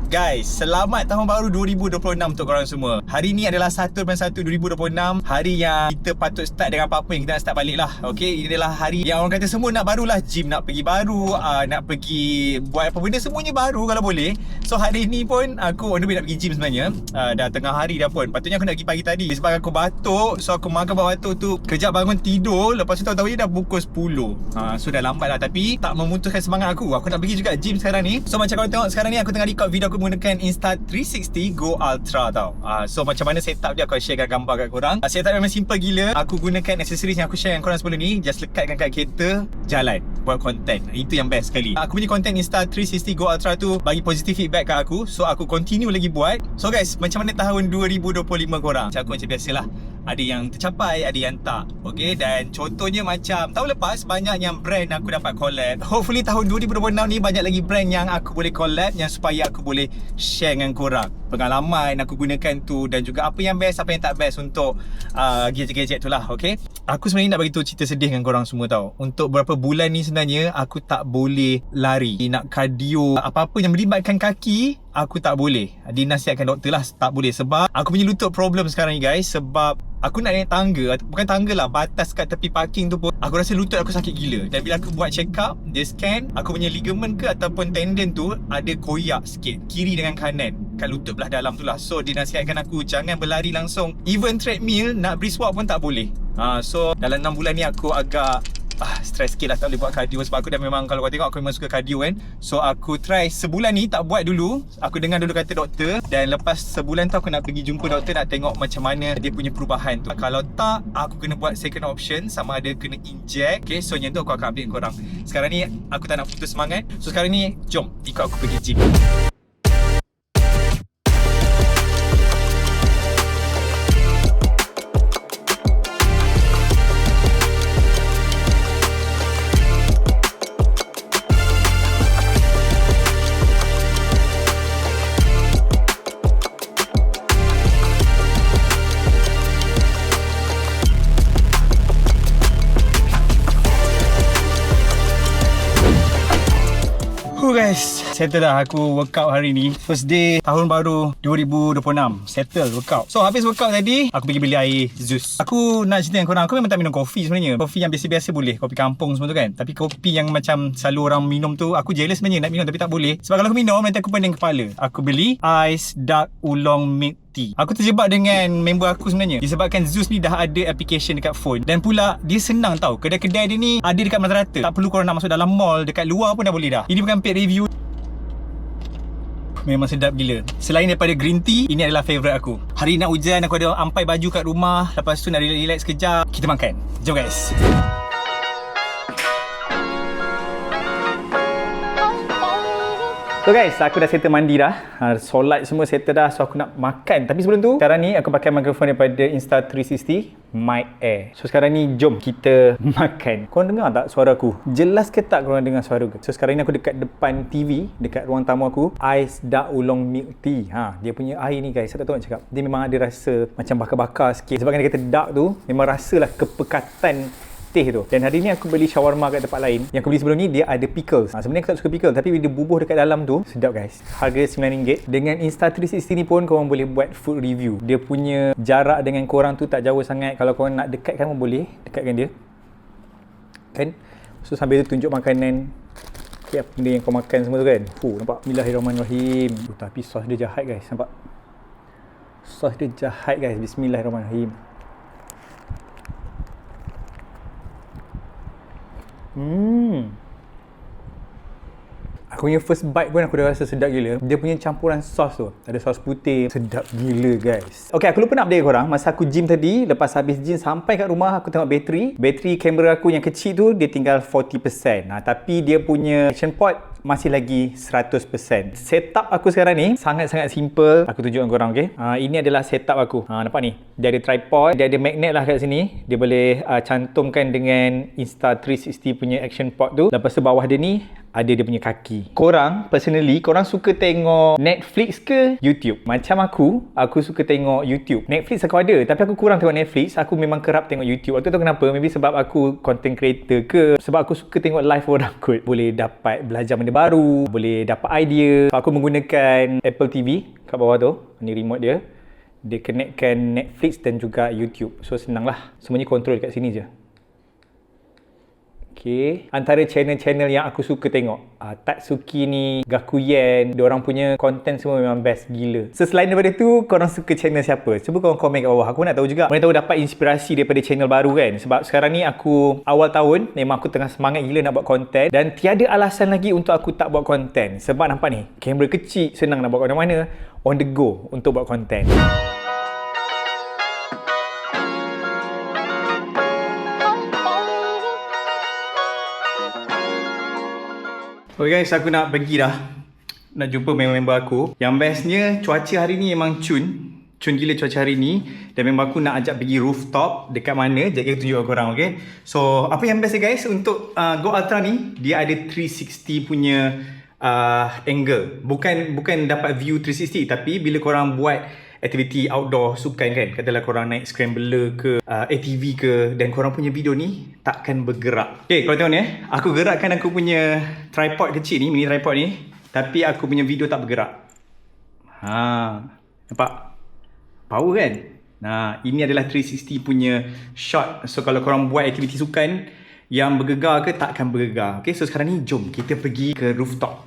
Guys, selamat tahun baru 2026 untuk korang semua. Hari ni adalah 1/1/2026. Hari yang kita patut start dengan apa-apa yang kita nak start balik lah. Okay, ini adalah hari yang orang kata semua nak barulah. Gym nak pergi baru, nak pergi buat apa benda semuanya baru kalau boleh. So hari ni pun aku on the way nak pergi gym sebenarnya. Dah tengah hari dah pun. Patutnya aku nak pergi pagi tadi. Sebab aku batuk, so aku makan batuk tu. Kejap bangun tidur. Lepas tu tahu-tahu dah pukul 10. So dah lambat lah. Tapi tak memutuskan semangat aku. Aku nak pergi juga gym sekarang ni. So macam korang tengok sekarang ni aku tengah record video aku menggunakan Insta360 Go Ultra tau. So macam mana setup dia aku sharekan gambar kat korang. Setup memang simple gila. Aku gunakan accessories yang aku share dengan korang sebelum ni. Just lekatkan kat kereta, jalan buat content. Itu yang best sekali. Aku punya content Insta360 Go Ultra tu bagi positive feedback kat aku. So aku continue lagi buat. So guys, macam mana tahun 2025 korang? Macam aku macam biasalah. Ada yang tercapai, ada yang tak. Okay, dan contohnya macam tahun lepas banyak yang brand aku dapat collab. Hopefully tahun 2026 ni banyak lagi brand yang aku boleh collab, yang supaya aku boleh share dengan korang pengalaman aku gunakan tu, dan juga apa yang best, apa yang tak best untuk gadget-gadget tu lah. Okay, aku sebenarnya nak bagi tu cerita sedih dengan korang semua tau. Untuk beberapa bulan ni sebenarnya aku tak boleh lari, nak cardio, apa-apa yang melibatkan kaki aku tak boleh. Dinasihatkan doktor lah tak boleh. Sebab aku punya lutut problem sekarang ni guys. Sebab aku nak naik tangga, bukan tangga lah, batas kat tepi parking tu pun aku rasa lutut aku sakit gila. Dan bila aku buat check up, dia scan, aku punya ligament ke ataupun tendon tu ada koyak sikit, kiri dengan kanan, kat lutut belah dalam tu lah. So dinasihatkan aku jangan berlari langsung. Even treadmill, nak brisk walk pun tak boleh. So dalam 6 bulan ni aku agak stress sikit lah, tak boleh buat cardio. Sebab aku dah memang, kalau kau tengok aku memang suka cardio kan. So aku try sebulan ni tak buat dulu. Aku dengar dulu kata doktor. Dan lepas sebulan tu aku nak pergi jumpa doktor, nak tengok macam mana dia punya perubahan tu. Kalau tak, aku kena buat second option, sama ada kena inject. Okay, so yang tu aku akan update korang. Sekarang ni aku tak nak putus semangat. So sekarang ni jom ikut aku pergi gym. Guys, settle dah aku workout hari ni. First day tahun baru 2026. Settle workout. So habis workout tadi, aku pergi beli air Zeus. Aku nak cerita dengan korang, aku memang tak minum kopi sebenarnya. Kopi yang biasa-biasa boleh, kopi kampung semua tu kan. Tapi kopi yang macam selalu orang minum tu, aku jealous sebenarnya nak minum tapi tak boleh. Sebab kalau aku minum nanti aku pening kepala. Aku beli Ice Dark Oolong Milk Tea. Aku terjebak dengan member aku sebenarnya disebabkan Zeus ni dah ada application dekat phone. Dan pula dia senang tau. Kedai-kedai dia ni ada dekat rata-rata. Tak perlu korang nak masuk dalam mall, dekat luar pun dah boleh dah. Ini bukan paid review. Memang sedap gila. Selain daripada green tea, ini adalah favourite aku. Hari nak hujan, aku ada ampai baju kat rumah. Lepas tu nak relax sekejap, kita makan. Jom guys. So guys, aku dah settle mandi dah. Solat semua settle dah. So aku nak makan. Tapi sebelum tu, sekarang ni aku pakai mikrofon daripada Insta360 Mic Air. So sekarang ni jom kita makan. Korang dengar tak suara aku? Jelas ke tak korang dengar suara aku? So sekarang ni aku dekat depan TV, dekat ruang tamu aku. Ice Dark Oolong Milk Tea. Dia punya air ni guys, saya tak tahu nak cakap. Dia memang ada rasa macam bakar-bakar sikit. Sebab kan dia kata dark tu, memang rasalah kepekatan teh tu. Dan hari ni aku beli shawarma kat tempat lain. Yang aku beli sebelum ni dia ada pickles. Sebenarnya aku tak suka pickle, tapi bila dia bubuh dekat dalam tu sedap guys. Harga RM9. Dengan Insta360 ni pun korang boleh buat food review. Dia punya jarak dengan korang tu tak jauh sangat. Kalau korang nak dekatkan pun boleh dekatkan dia kan. So sambil tu tunjuk makanan, okay, apa benda yang kau makan semua tu kan. Nampak? Bismillahirrahmanirrahim. Tapi sos dia jahat guys, nampak? Sos dia jahat guys. Bismillahirrahmanirrahim. Aku punya first bite pun aku dah rasa sedap gila. Dia punya campuran sos tu, ada sos putih, sedap gila guys. Okay, aku lupa nak update korang. Masa aku gym tadi, lepas habis gym sampai kat rumah, aku tengok bateri kamera aku yang kecil tu dia tinggal 40%. Tapi dia punya action port masih lagi 100%. Setup aku sekarang ni sangat-sangat simple. Aku tunjukkan korang, okay? Ini adalah setup aku. Nampak ni? Dia ada tripod, dia ada magnet lah kat sini. Dia boleh cantumkan dengan Insta360 punya action port tu. Lepas tu bawah dia ni ada dia punya kaki. Korang, personally, korang suka tengok Netflix ke YouTube? Macam aku suka tengok YouTube. Netflix aku ada, tapi aku kurang tengok Netflix. Aku memang kerap tengok YouTube. Aku tak tahu kenapa. Maybe sebab aku content creator ke, sebab aku suka tengok live orang kot. Boleh dapat belajar benda baru, boleh dapat idea. Aku menggunakan Apple TV kat bawah tu, ni remote dia. Dia connectkan Netflix dan juga YouTube. So senang lah, semuanya kontrol kat sini je. Okay. Antara channel-channel yang aku suka tengok, Tatsuki ni, Gakuyen, diorang punya content semua memang best gila. So selain daripada tu, korang suka channel siapa? Cuba korang komen kat bawah. Aku nak tahu juga. Mana tahu dapat inspirasi daripada channel baru kan. Sebab sekarang ni aku awal tahun, memang aku tengah semangat gila nak buat konten. Dan tiada alasan lagi untuk aku tak buat konten. Sebab nampak ni, kamera kecil, senang nak buat kat mana-mana. On the go untuk buat konten. Okay guys, aku nak pergi dah. Nak jumpa member-member aku. Yang bestnya, cuaca hari ni memang cun gila cuaca hari ni. Dan member aku nak ajak pergi rooftop. Dekat mana? Sekejap aku tunjuk korang, okay? So, apa yang best guys untuk Go Ultra ni, dia ada 360 punya angle. Bukan dapat view 360, tapi bila korang buat aktiviti outdoor sukan kan, katalah korang naik scrambler ke ATV ke, dan korang punya video ni takkan bergerak. Okay, korang tengok ni aku gerakkan aku punya tripod kecil ni, mini tripod ni, tapi aku punya video tak bergerak. Nampak? Power kan? Nah, ini adalah 360 punya shot. So kalau korang buat aktiviti sukan yang bergegar ke, takkan bergegar. Okay, so sekarang ni jom kita pergi ke rooftop.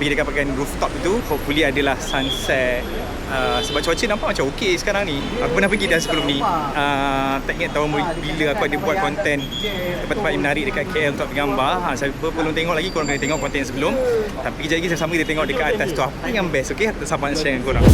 Pergi dekat bahagian rooftop itu, hopefully adalah sunset. Sebab cuaca nampak macam okey sekarang ni. Aku pernah pergi dah sebelum ni. Tak ingat tahun bila aku ada buat konten tempat-tempat yang menarik dekat KL untuk bergambar. Saya belum tengok lagi, korang kena tengok konten sebelum. Tapi kejap lagi sama-sama kita tengok dekat atas tu apa yang best, okey? Sabar share dengan korang.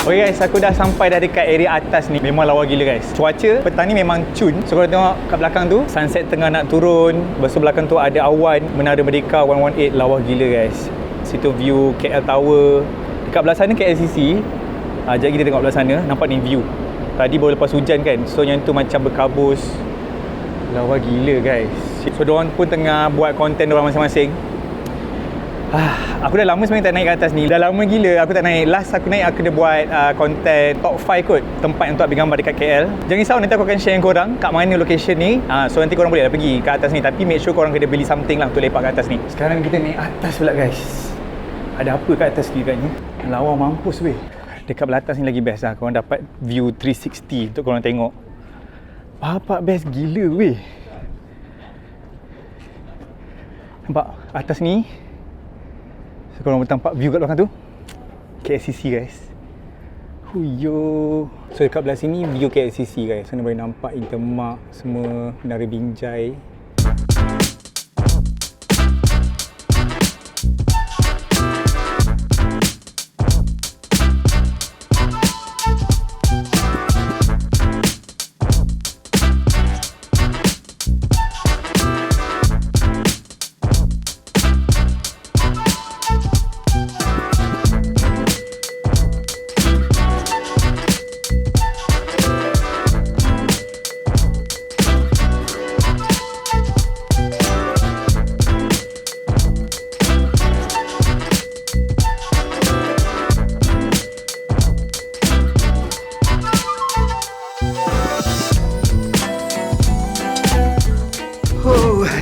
Okay guys, aku dah sampai dah dekat area atas ni. Memang lawa gila guys. Cuaca petang ni memang cun. So korang tengok kat belakang tu, sunset tengah nak turun. Lepas tu belakang tu ada awan, Menara Merdeka 118. Lawa gila guys. Situ view KL Tower. Dekat belah sana KLCC. Sekejap kita tengok belah sana, nampak ni view. Tadi baru lepas hujan kan, so yang tu macam berkabus. Lawa gila guys. So diorang pun tengah buat konten diorang masing-masing. Aku dah lama sebenarnya tak naik ke atas ni. Dah lama gila aku tak naik. Last aku naik, aku dah buat konten top 5 kot tempat untuk ambil gambar dekat KL. Jangan risau, nanti aku akan share dengan korang kat mana location ni. So nanti korang boleh lah pergi ke atas ni. Tapi make sure korang kena beli something lah untuk lepak kat atas ni. Sekarang kita naik atas pula guys. Ada apa kat atas ni katnya? Lawa mampus weh. Dekat belah atas ni lagi best lah. Korang dapat view 360 untuk korang tengok. Bapak best gila weh. Nampak atas ni. So, korang boleh nampak view kat belakang tu KLCC guys. Huyo. So dekat belah sini view KLCC guys. Sana boleh nampak Intermark semua, Menara Binjai.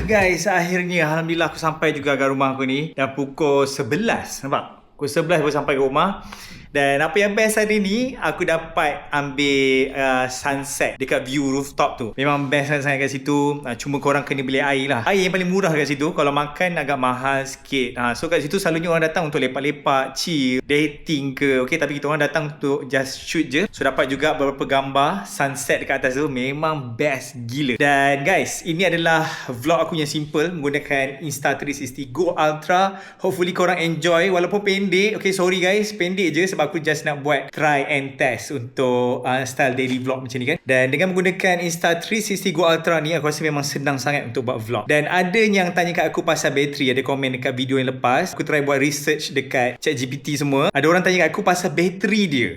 Guys, akhirnya alhamdulillah aku sampai juga ke rumah aku ni. Dah pukul 11. Nampak? Pukul 11 baru sampai ke rumah. Dan apa yang best hari ni, aku dapat ambil sunset dekat view rooftop tu. Memang best sangat kat situ. Cuma korang kena beli air lah. Air yang paling murah kat situ. Kalau makan agak mahal sikit. So kat situ selalunya orang datang untuk lepak-lepak, chill, dating ke. Okay, tapi kita orang datang untuk just shoot je. So dapat juga beberapa gambar sunset dekat atas tu. Memang best gila. Dan guys, ini adalah vlog aku yang simple menggunakan Insta360 Go Ultra. Hopefully korang enjoy walaupun pendek. Okay, sorry guys, pendek je sebab aku just nak buat try and test untuk style daily vlog macam ni kan. Dan dengan menggunakan Insta360 Go Ultra ni, aku rasa memang senang sangat untuk buat vlog. Dan ada yang tanya kat aku pasal bateri, ada komen dekat video yang lepas. Aku try buat research dekat ChatGPT semua. Ada orang tanya kat aku pasal bateri dia.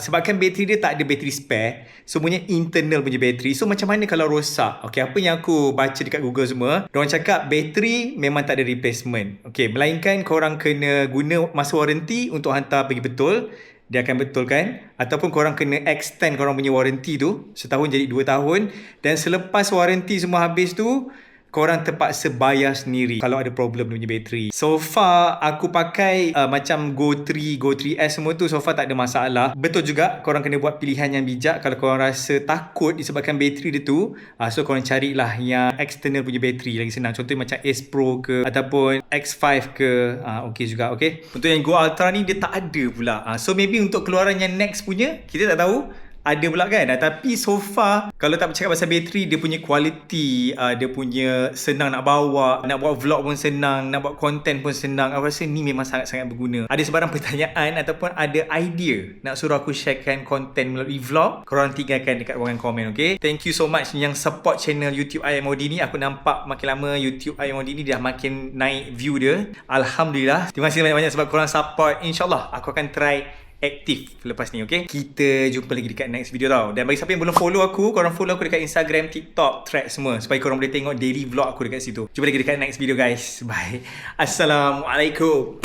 Sebabkan bateri dia tak ada bateri spare, semuanya internal punya bateri. So macam mana kalau rosak? Okay, apa yang aku baca dekat Google semua, diorang cakap bateri memang tak ada replacement. Okay, melainkan korang kena guna masa warranty untuk hantar pergi betul, dia akan betulkan. Ataupun korang kena extend korang punya warranty tu, setahun jadi 2 tahun. Dan selepas warranty semua habis tu, korang terpaksa bayar sendiri kalau ada problem punya bateri. So far aku pakai macam Go 3, Go 3S semua tu, so far tak ada masalah. Betul juga korang kena buat pilihan yang bijak. Kalau korang rasa takut disebabkan bateri dia tu, so korang carilah yang external punya bateri, lagi senang. Contohnya macam Ace Pro ke ataupun X5 ke, okey juga. Okay, untuk yang Go Ultra ni dia tak ada pula. So maybe untuk keluaran yang next punya, kita tak tahu ada pula kan. Tapi so far, kalau tak bercakap pasal bateri, dia punya quality, dia punya senang nak bawa, nak buat vlog pun senang, nak buat content pun senang. Aku rasa ni memang sangat-sangat berguna. Ada sebarang pertanyaan ataupun ada idea nak suruh aku sharekan content melalui vlog, korang tinggalkan dekat ruangan komen. Okay, thank you so much yang support channel YouTube IMOD ni. Aku nampak makin lama YouTube IMOD ni dah makin naik view dia. Alhamdulillah. Terima kasih banyak-banyak sebab korang support. InsyaAllah aku akan try aktif lepas ni. Okay, kita jumpa lagi dekat next video tau. Dan bagi siapa yang belum follow aku, korang follow aku dekat Instagram, TikTok, Threads semua, supaya korang boleh tengok daily vlog aku dekat situ. Jumpa lagi dekat next video guys. Bye. Assalamualaikum.